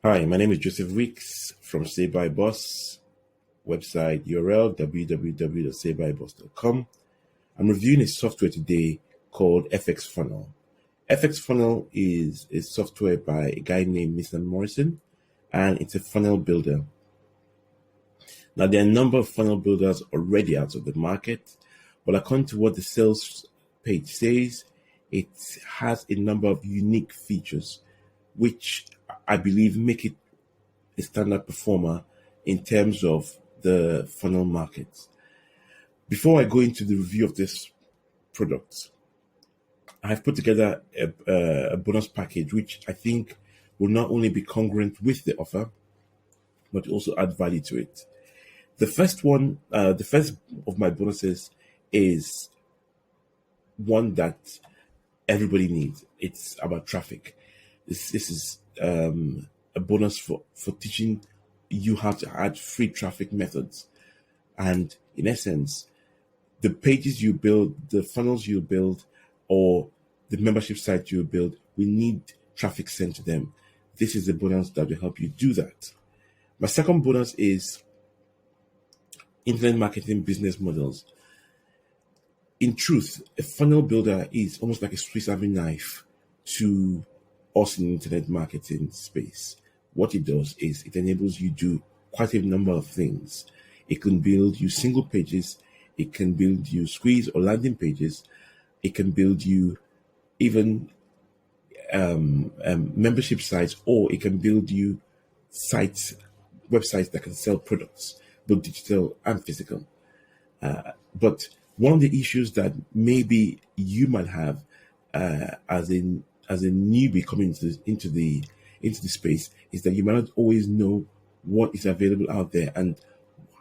Hi, my name is Joseph Weeks from Say By Boss, website URL www.saybyboss.com. I'm reviewing a software today called FxFunnel. FxFunnel is a software by a guy named Mr. Morrison, and it's a funnel builder. Now, there are a number of funnel builders already out of the market, but according to what the sales page says, it has a number of unique features, which I believe make it a standard performer in terms of the funnel market. Before I go into the review of this product, I have put together a bonus package, which I think will not only be congruent with the offer, but also add value to it. The first of my bonuses is one that everybody needs. It's about traffic. This is a bonus for teaching you how to add free traffic methods. And in essence, the pages you build, the funnels you build, or the membership site you build, we need traffic sent to them. This is a bonus that will help you do that. My second bonus is internet marketing business models. In truth, a funnel builder is almost like a Swiss Army knife to us in the internet marketing space. What it does is it enables you to do quite a number of things. It can build you single pages, it can build you squeeze or landing pages, it can build you even membership sites, or it can build you websites that can sell products, both digital and physical. But one of the issues that maybe you might have as a newbie coming into the space is that you might not always know what is available out there and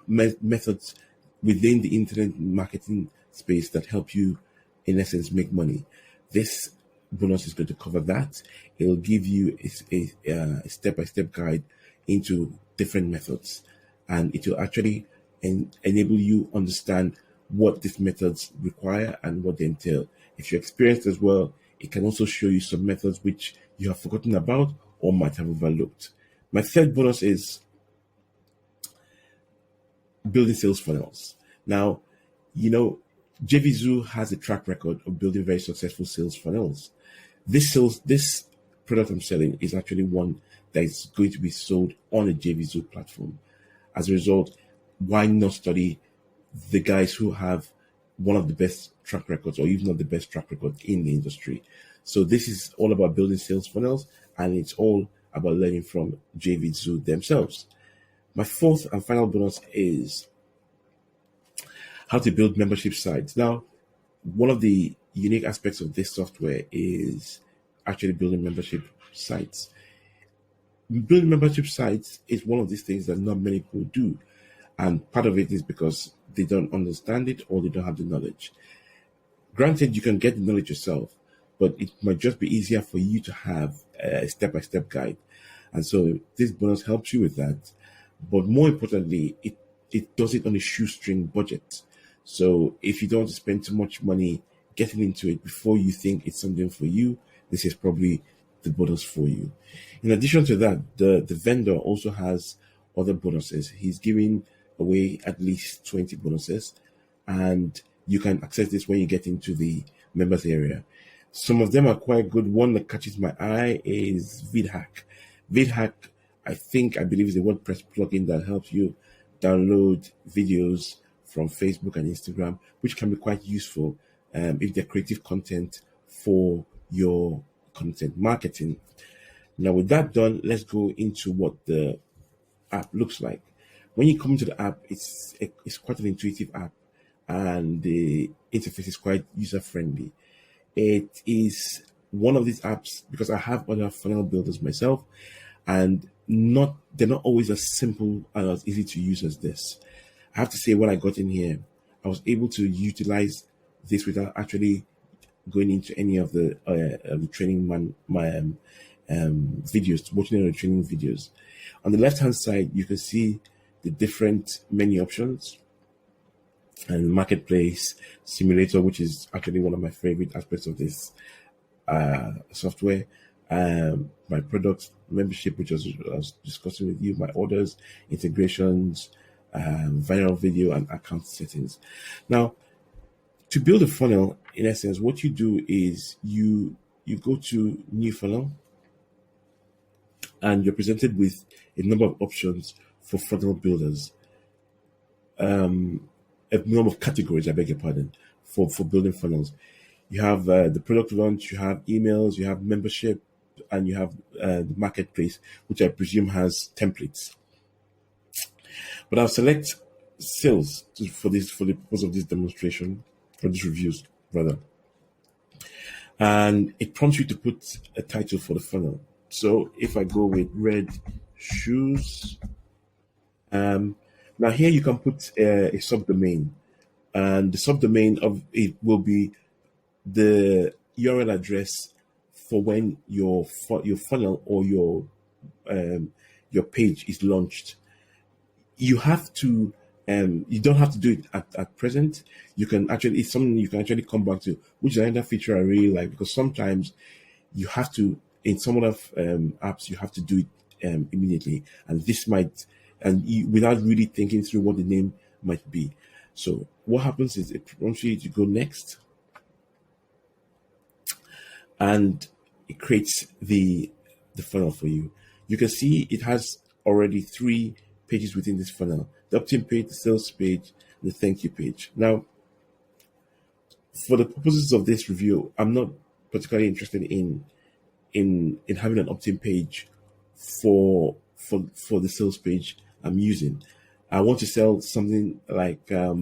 methods within the internet marketing space that help you, in essence, make money. This bonus is going to cover that. It will give you a step-by-step guide into different methods, and it will actually enable you understand what these methods require and what they entail. If you're experienced as well, it can also show you some methods which you have forgotten about or might have overlooked. My third bonus is building sales funnels. Now, JVZoo has a track record of building very successful sales funnels. This product I'm selling is actually one that is going to be sold on a JVZoo platform. As a result, why not study the guys who have one of the best track records, or even not the best track record in the industry? So this is all about building sales funnels, and it's all about learning from JVZoo themselves. My fourth and final bonus is how to build membership sites. Now, one of the unique aspects of this software is actually building membership sites. Building membership sites is one of these things that not many people do. And part of it is because they don't understand it or they don't have the knowledge. Granted, you can get the knowledge yourself, but it might just be easier for you to have a step-by-step guide. And so this bonus helps you with that. But more importantly, it does it on a shoestring budget. So if you don't want to spend too much money getting into it before you think it's something for you, this is probably the bonus for you. In addition to that, the vendor also has other bonuses. He's giving away at least 20 bonuses, and you can access this when you get into the members area. Some of them are quite good. One that catches my eye is VidHack. VidHack, I believe, is a WordPress plugin that helps you download videos from Facebook and Instagram, which can be quite useful if they're creative content for your content marketing. Now, with that done, let's go into what the app looks like. When you come into the app, it's quite an intuitive app, and the interface is quite user-friendly. It is one of these apps, because I have other funnel builders myself, and they're not always as simple and as easy to use as this. I have to say, when I got in here, I was able to utilize this without actually going into any of the training videos, watching the training videos. On the left-hand side, you can see the different menu options and marketplace simulator, which is actually one of my favorite aspects of this software. my product membership, which I was discussing with you, my orders, integrations, viral video, and account settings. Now, to build a funnel, in essence, what you do is you go to new funnel, and you're presented with a number of options for funnel builders. A number of categories, I beg your pardon, for building funnels. You have the product launch, you have emails, you have membership, and you have the marketplace, which I presume has templates. But I'll select sales for the purpose of this demonstration, for this reviews rather. And it prompts you to put a title for the funnel. So if I go with red shoes, now here you can put a subdomain, and the subdomain of it will be the URL address for when your funnel or your page is launched. You have to you don't have to do it at present. You can actually, it's something you can actually come back to, which is another feature I really like, because sometimes you have to, in some other apps, you have to do it immediately, and this might, without really thinking through what the name might be. So what happens is it wants you to go next, and it creates the funnel for you. You can see it has already 3 pages within this funnel: the opt-in page, the sales page, and the thank you page. Now, for the purposes of this review, I'm not particularly interested in having an opt-in page for the sales page I'm using. I want to sell something like a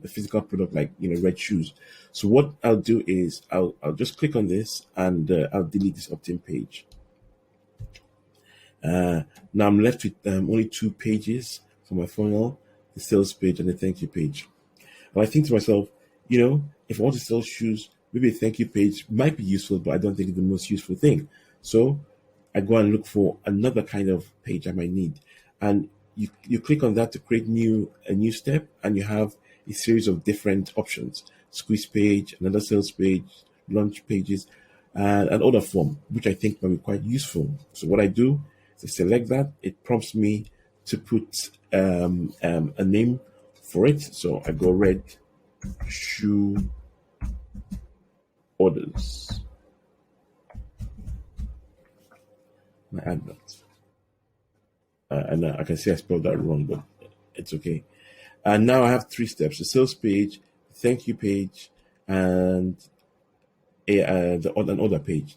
physical product, like red shoes. So what I'll do is I'll just click on this, and I'll delete this opt-in page. Now I'm left with only 2 pages for my funnel: the sales page and the thank you page. And I think to myself, if I want to sell shoes, maybe a thank you page might be useful, but I don't think it's the most useful thing. So I go and look for another kind of page I might need, and you click on that to create a new step, and you have a series of different options: squeeze page, another sales page, launch pages, and an order form, which I think might be quite useful. So what I do is I select that. It prompts me to put a name for it. So I go red shoe orders. I add that. And I can see I spelled that wrong, but it's okay. And now I have 3 steps: the sales page, the thank you page, and an order page.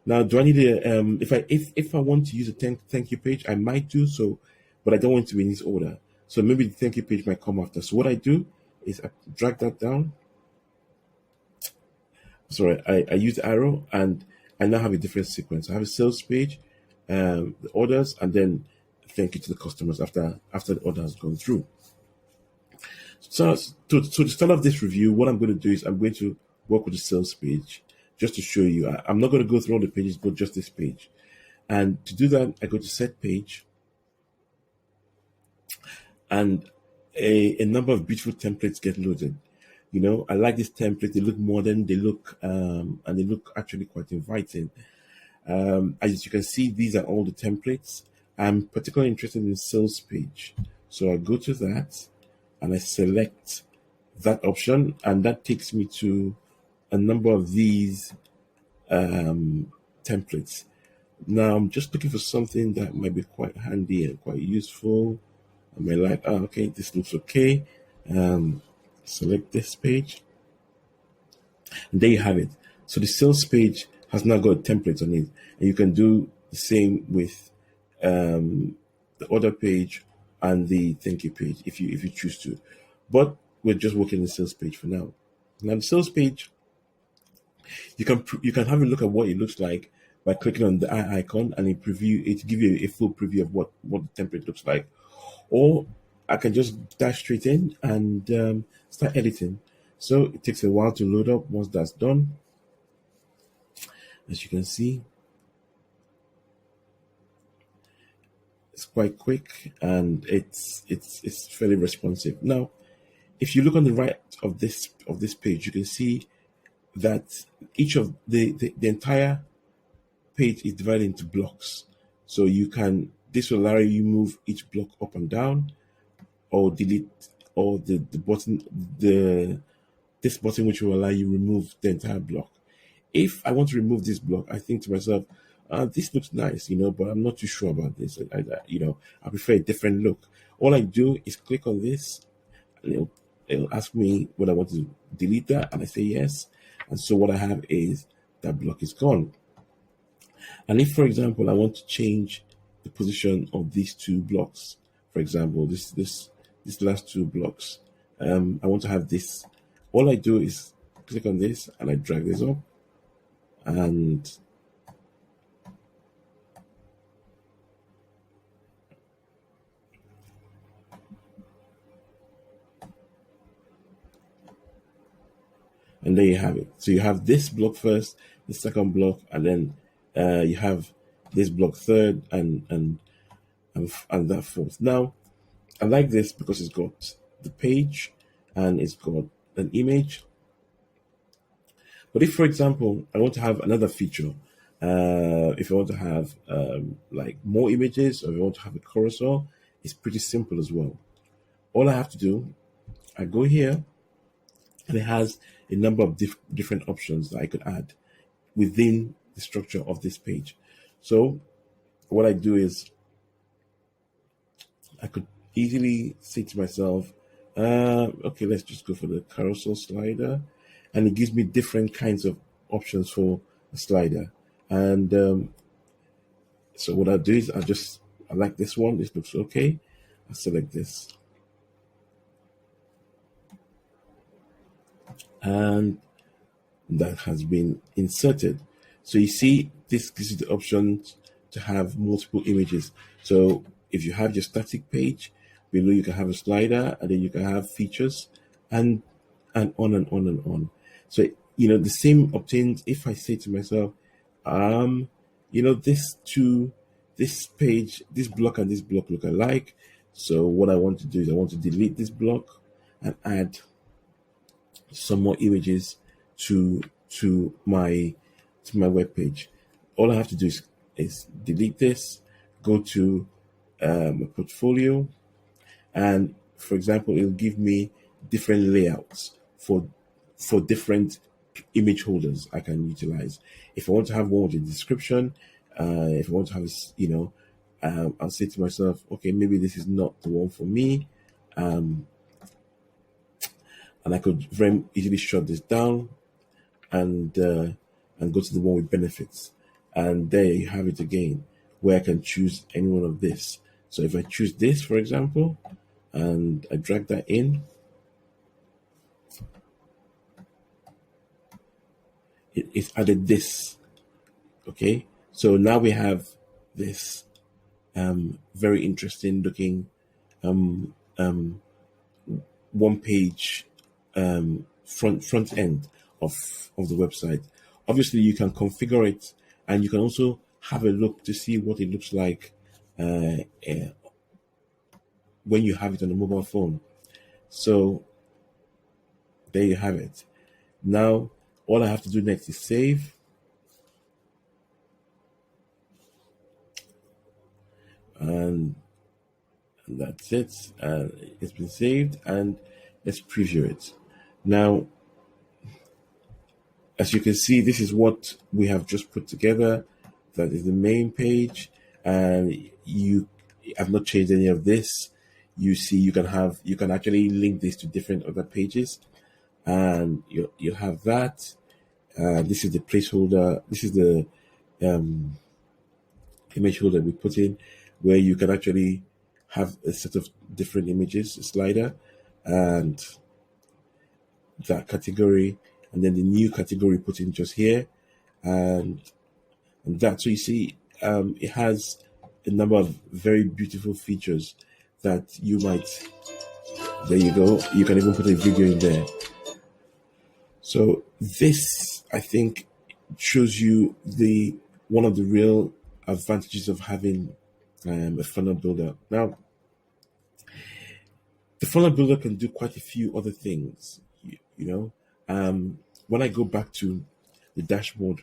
Now, do I need if I want to use a thank you page, I might do so, but I don't want to be in this order. So maybe the thank you page might come after. So what I do is I drag that down. Sorry, I use the arrow, and I now have a different sequence. I have a sales page, the orders, and then thank you to the customers after the order has gone through. So to start off this review, what I'm going to do is I'm going to work with the sales page just to show you. I'm not going to go through all the pages, but just this page. And to do that, I go to set page, and a number of beautiful templates get loaded. I like this template. They look modern. They look and they look actually quite inviting. As you can see, these are all the templates. I'm particularly interested in the sales page, so I go to that and I select that option, and that takes me to a number of these templates. Now I'm just looking for something that might be quite handy and quite useful. I may like, okay, this looks okay. Select this page, and there you have it. So the sales page has now got templates on it, and you can do the same with the order page and the thank you page if you choose to. But we're just working on the sales page for now. Now the sales page, you can have a look at what it looks like by clicking on the eye icon, and it give you a full preview of what the template looks like. Or I can just dash straight in and start editing. So it takes a while to load up. Once that's done, as you can see, it's quite quick and it's fairly responsive. Now, if you look on the right of this page, you can see that each of the entire page is divided into blocks. So you can, this will allow you move each block up and down, or delete, or the button, this button which will allow you remove the entire block. If I want to remove this block, I think to myself, this looks nice, but I'm not too sure about this. I prefer a different look. All I do is click on this, and it'll ask me whether I want to delete that, and I say yes. And so what I have is that block is gone. And if, for example, I want to change the position of these two blocks, for example, this last two blocks, I want to have this. All I do is click on this and I drag this up, and there you have it. So you have this block first, the second block, and then you have this block third, and that fourth. Now, I like this because it's got the page and it's got an image. But if, for example, I want to have another feature, if I want to have like more images, or if I want to have a carousel, it's pretty simple as well. All I have to do, I go here, and it has a number of different options that I could add within the structure of this page. So what I do is I could easily say to myself, okay, let's just go for the carousel slider, and it gives me different kinds of options for a slider. And so what I do is I like this one, this looks okay, I select this, and that has been inserted. So you see, this gives you the option to have multiple images. So if you have your static page, below you can have a slider, and then you can have features, and on and on and on. So the same obtains if I say to myself, this page, this block and this block look alike. So what I want to do is I want to delete this block and add some more images to my web page. All I have to do is delete this, go to my portfolio, and for example, it'll give me different layouts for different image holders I can utilize. If I want to have one with a description, if I want to have I'll say to myself, okay, maybe this is not the one for me, and I could very easily shut this down and go to the one with benefits, and there you have it again, where I can choose any one of this. So if I choose this, for example, and I drag that in, it's added this. Okay, so now we have this very interesting looking one page front end of the website. Obviously, you can configure it, and you can also have a look to see what it looks like when you have it on a mobile phone. So there you have it. Now all I have to do next is save, and that's it. It's been saved, and let's preview it. Now, as you can see, this is what we have just put together. That is the main page, and you have not changed any of this. You see, you can actually link this to different other pages, and you have that. This is the placeholder. This is the image holder we put in, where you can actually have a set of different images, a slider, and that category, and then the new category put in just here, and that. So you see, it has a number of very beautiful features that you might. There you go. You can even put a video in there. So this, I think, shows you one of the real advantages of having a funnel builder. Now, the funnel builder can do quite a few other things. When I go back to the dashboard,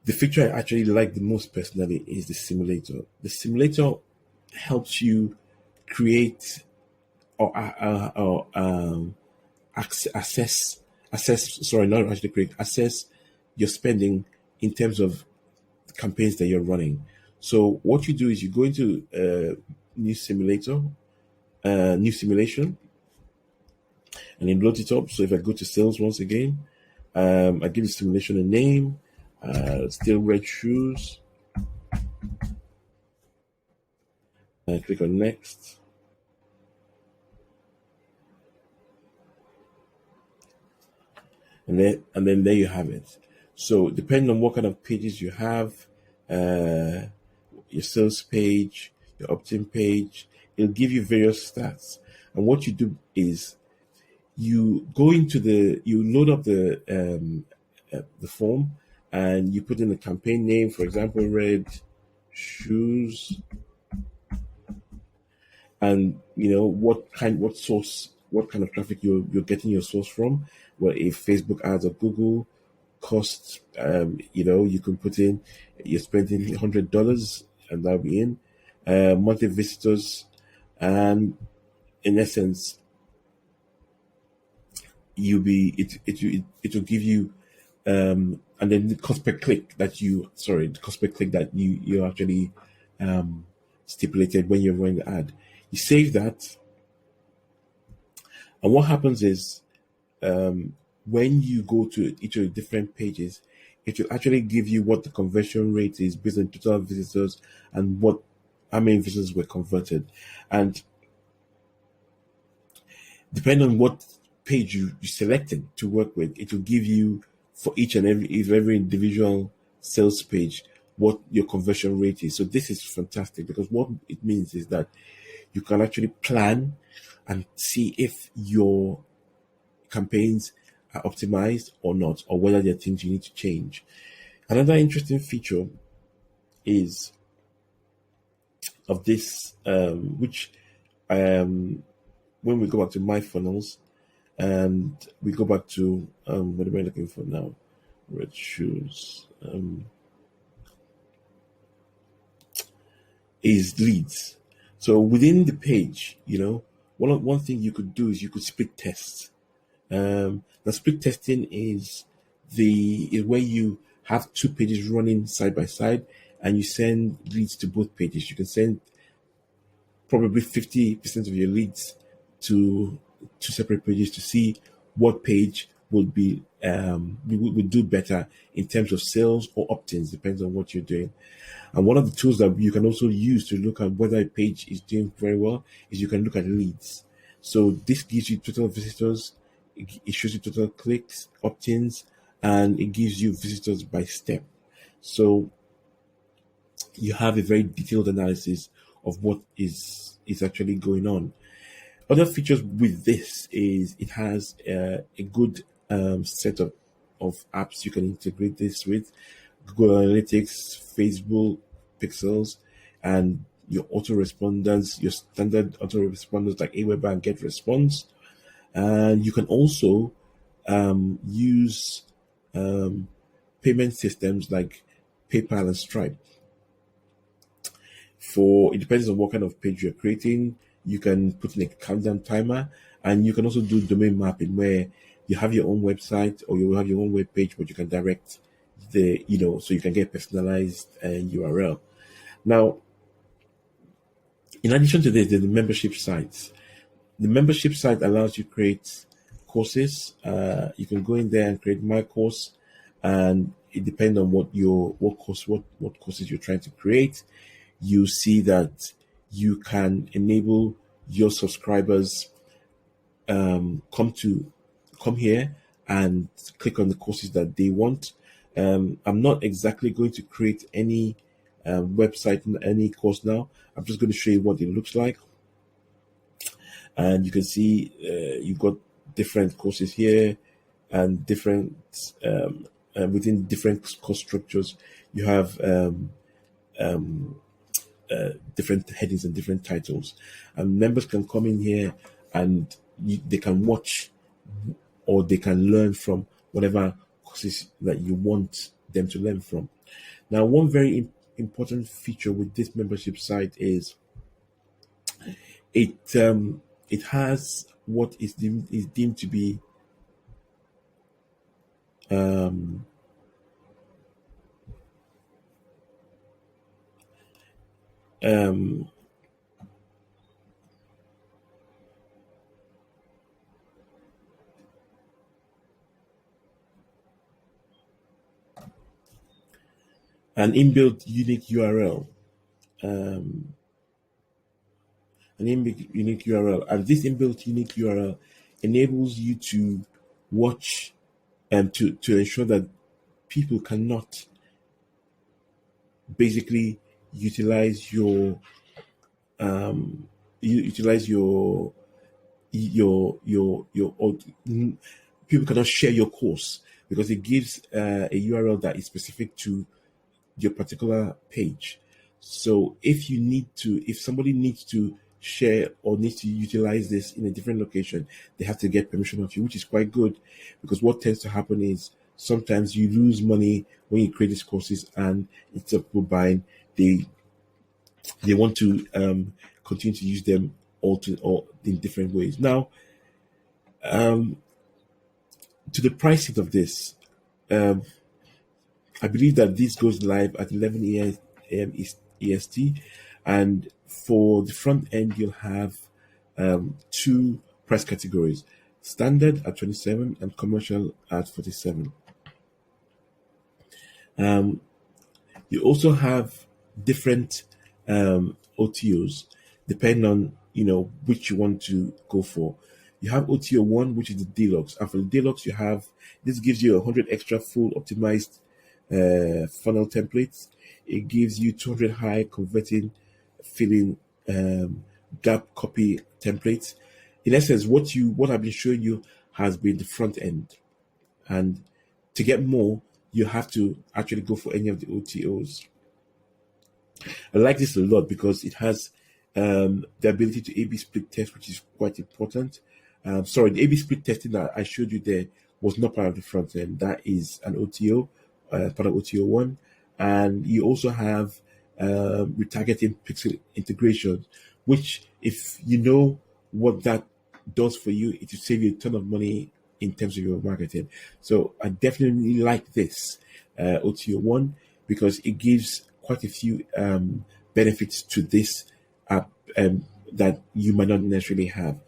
The feature I actually like the most personally is the simulator. The simulator helps you create or assess sorry, not actually create, assess your spending in terms of campaigns that you're running. So what you do is you go into new simulator, new simulation, and then load it up. So if I go to sales once again, I give the simulation a name, still red shoes, click on next. And then there you have it. So depending on what kind of pages you have, your sales page, your opt-in page, it'll give you various stats. And what you do is you go into you load up the form, and you put in the campaign name, for example, red shoes, and what kind of traffic you're getting your source from. Well, if Facebook ads or Google costs, you can put in you're spending $100, and that'll be in monthly visitors, and in essence, it will give you and then the cost per click that you actually stipulated when you're running the ad. You save that, and what happens is when you go to each of the different pages, it will actually give you what the conversion rate is based on total visitors and how many visitors were converted. And depending on what page you selected to work with, it will give you for each and every individual sales page what your conversion rate is. So this is fantastic, because what it means is that you can actually plan and see if your campaigns are optimized or not, or whether there are things you need to change. Another interesting feature is of this, which when we go back to my funnels and we go back to what am I looking for now? Red shoes. Is leads. So within the page, one thing you could do is you could split test. The split testing is where you have two pages running side by side, and you send leads to both pages. You can send probably 50% of your leads to two separate pages to see what page would do better in terms of sales or opt-ins, depends on what you're doing. And one of the tools that you can also use to look at whether a page is doing very well is you can look at leads. So this gives you total visitors, it shows you total clicks, opt-ins, and it gives you visitors by step. So you have a very detailed analysis of what is actually going on. Other features with this is it has a good set of apps you can integrate this with: Google Analytics, Facebook Pixels, and your autoresponders, your standard autoresponders like Aweber and GetResponse. And you can also use payment systems like PayPal and Stripe. It depends on what kind of page you're creating. You can put in a countdown timer, and you can also do domain mapping, where you have your own website or you have your own web page, but you can direct so you can get personalized URL. Now, in addition to this, there's the membership sites. The membership site allows you to create courses. You can go in there and create my course, and it depends on what courses you're trying to create. You see that you can enable your subscribers come here and click on the courses that they want. I'm not exactly going to create any website in any course now. I'm just going to show you what it looks like. And you can see you've got different courses here, and different within different course structures, you have different headings and different titles. And members can come in here and they can watch or they can learn from whatever courses that you want them to learn from. Now, one very important feature with this membership site is it has what is deemed to be um, um, an inbuilt unique URL. Um, an inbuilt unique URL, and this inbuilt unique URL enables you to watch and to ensure that people cannot basically utilize your utilize your people cannot share your course because it gives a URL that is specific to your particular page. So if somebody needs to share or needs to utilize this in a different location, they have to get permission of you, which is quite good, because what tends to happen is sometimes you lose money when you create these courses, and instead of people buying, they want to continue to use them all in different ways. Now, um, to the pricing of this, um, I believe that this goes live at 11 a.m. EST, and for the front end, you'll have two price categories: standard at 27 and commercial at 47. Um, you also have different OTOs depending on which you want to go for. You have OTO one, which is the deluxe, and for the deluxe, you have this gives you 100 extra full optimized funnel templates. It gives you 200 high converting filling gap copy templates. In essence, what I've been showing you has been the front end, and to get more, you have to actually go for any of the OTOs. I like this a lot because it has the ability to A/B split test, which is quite important. Sorry, the A/B split testing that I showed you there was not part of the front end. That is an OTO, part of OTO one, and you also have retargeting pixel integration, which, if you know what that does for you, it will save you a ton of money in terms of your marketing. So I definitely like this OTO one because it gives quite a few benefits to this app that you might not necessarily have.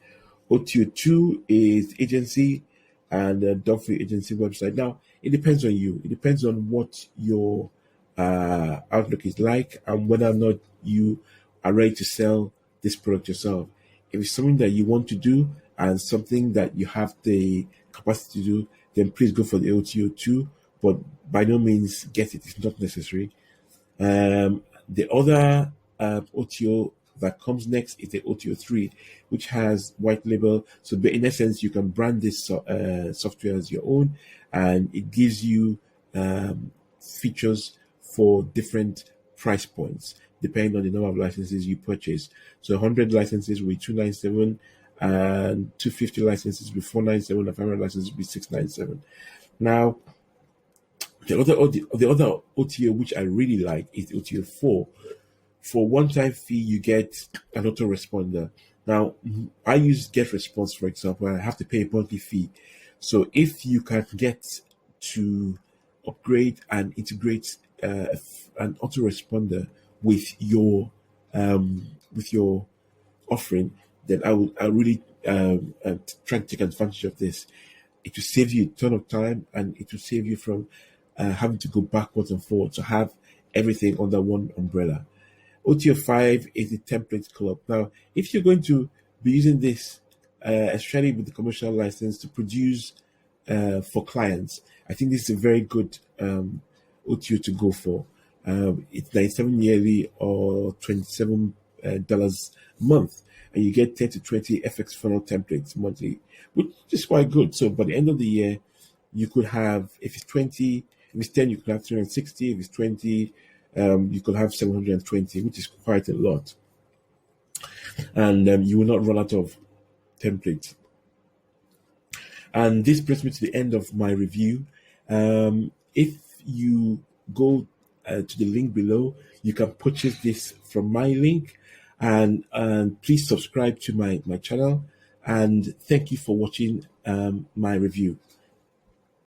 OTO two is agency and dog free agency website. Now it depends on you. It depends on what your outlook is like and whether or not you are ready to sell this product yourself. If it's something that you want to do and something that you have the capacity to do, then please go for the OTO2, but by no means get it. It's not necessary. The other OTO that comes next is the OTO3, which has white label. So in essence, you can brand this software as your own, and it gives you features for different price points depending on the number of licenses you purchase. So 100 licenses will be 297, and 250 licenses will be 497, and 500 licenses will be 697. Now, the other OTO which I really like is OTO 4. For one-time fee, you get an autoresponder. Now, I use GetResponse, for example, and I have to pay a monthly fee. So if you can get to upgrade and integrate an autoresponder with your offering, then I really try to take advantage of this. It will save you a ton of time, and it will save you from having to go backwards and forwards to have everything under one umbrella. OTO 5 is the template club. Now, if you're going to be using this, especially with the commercial license, to produce for clients, I think this is a very good OTO to go for. It's 97 yearly or $27 a month, and you get 10 to 20 FxFunnel templates monthly, which is quite good. So by the end of the year, you could have, if it's 20, if it's 10, you could have 360. If it's 20, you could have 720, which is quite a lot. And you will not run out of templates. And this brings me to the end of my review. If you go to the link below. You can purchase this from my link, and please subscribe to my channel. And thank you for watching my review.